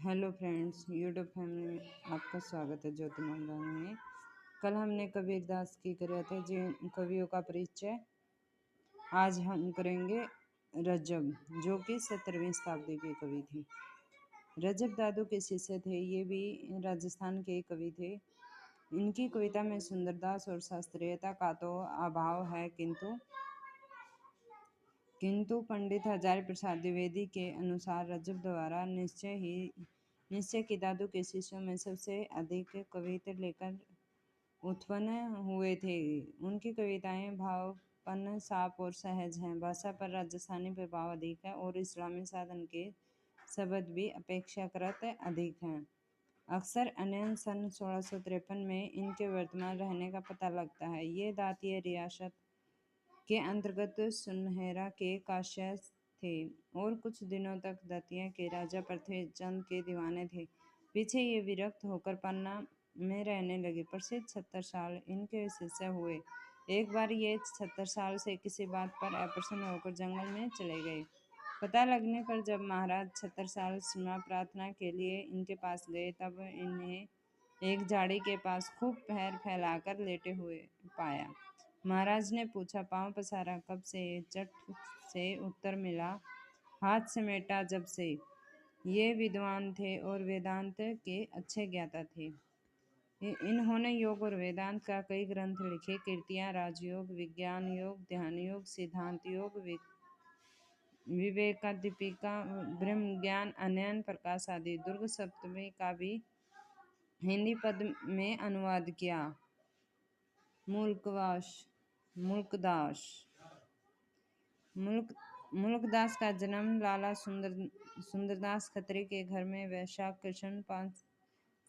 Hello friends, YouTube family में आपका स्वागत है। ज्योति मंगानी में कल हमने कबीरदास की करे थे जिन कवियों का परिचय। आज हम करेंगे रजब, जो कि 17वीं शताब्दी के कवि थे। रजब दादू के शिष्य थे। ये भी राजस्थान के कवि थे। इनकी कविता में सुंदरदास और शास्त्रीयता का तो अभाव है, किंतु पंडित हजारी प्रसाद द्विवेदी के अनुसार रजब द्वारा निश्चय की दादू के शिष्यों में सबसे अधिक कविता लेकर उत्पन्न हुए थे। उनकी कविताएं भावपूर्ण, साफ और सहज हैं। भाषा पर राजस्थानी प्रभाव अधिक है और इस्लामी साधन के शब्द भी अपेक्षाकृत अधिक हैं। अक्सर अनयन सन 1653 में इनके वर्तमान रहने का पता लगता है। ये दातिया रियासत के अंतर्गत सुनहरा के काश्य थे और कुछ दिनों तक दतिया के राजा पृथ्वी चंद के दीवाने थे। पीछे ये विरक्त होकर पन्ना में रहने लगे। प्रसिद्ध 70 साल इनके शिष्य हुए। एक बार ये 70 साल से किसी बात पर अप्रसन्न होकर जंगल में चले गए। पता लगने पर जब महाराज 70 साल क्षमा प्रार्थना के लिए इनके पास गए, तब इन्हें एक झाड़ी के पास खूब पैर फैलाकर लेटे हुए पाया। महाराज ने पूछा, पांव पसारा कब से? चट से उत्तर मिला, हाथ समेटा जब से। ये विद्वान थे और वेदांत के अच्छे ज्ञाता थे। इन्होंने योग और वेदांत का कई ग्रंथ लिखे। कीर्तियां राजयोग, विज्ञान योग, ध्यान योग, सिद्धांत योग, विवेका दीपिका, ब्रह्म ज्ञान, अनयन प्रकाश आदि। दुर्ग सप्तमी का भी हिंदी पद में अनुवाद किया। मुल्कदास मुल्कदास का जन्म लाला सुंदरदास खत्री के घर में वैशाख कृष्ण 5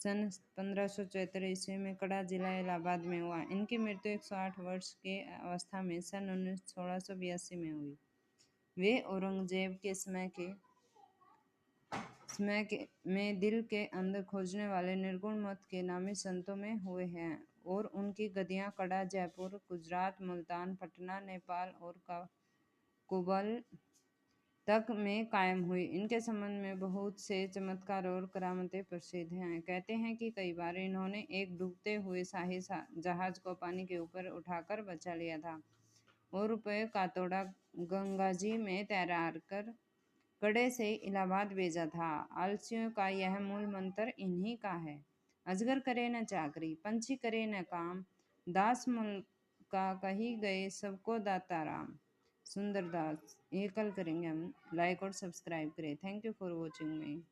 सन 1574 ईस्वी में कड़ा जिला इलाहाबाद में हुआ। इनकी मृत्यु 108 वर्ष के अवस्था में सन 1682 में हुई। वे औरंगजेब के में दिल के अंदर खोजने वाले निर्गुण मत के नामी संतों में हुए हैं और उनकी गद्दियां कड़ा, जयपुर, गुजरात, मुल्तान, पटना, नेपाल और कुबल तक में कायम हुई। इनके संबंध में बहुत से चमत्कार और करामतें प्रसिद्ध हैं। कहते हैं कि कई बार इन्होंने एक डूबते हुए शाही जहाज को पानी के ऊपर उठाकर बचा लिया था और रुपये का तोड़ा गंगा जी में तैरार कर कड़े से इलाहाबाद भेजा था। आलसियों का यह मूल मंत्र इन्हीं का है। अजगर करे न चाकरी, पंछी करे न काम, दास मुल्क का कही गए सबको दाता राम। सुंदरदास। ये कल करेंगे हम। लाइक और सब्सक्राइब करें। Thank you for watching me.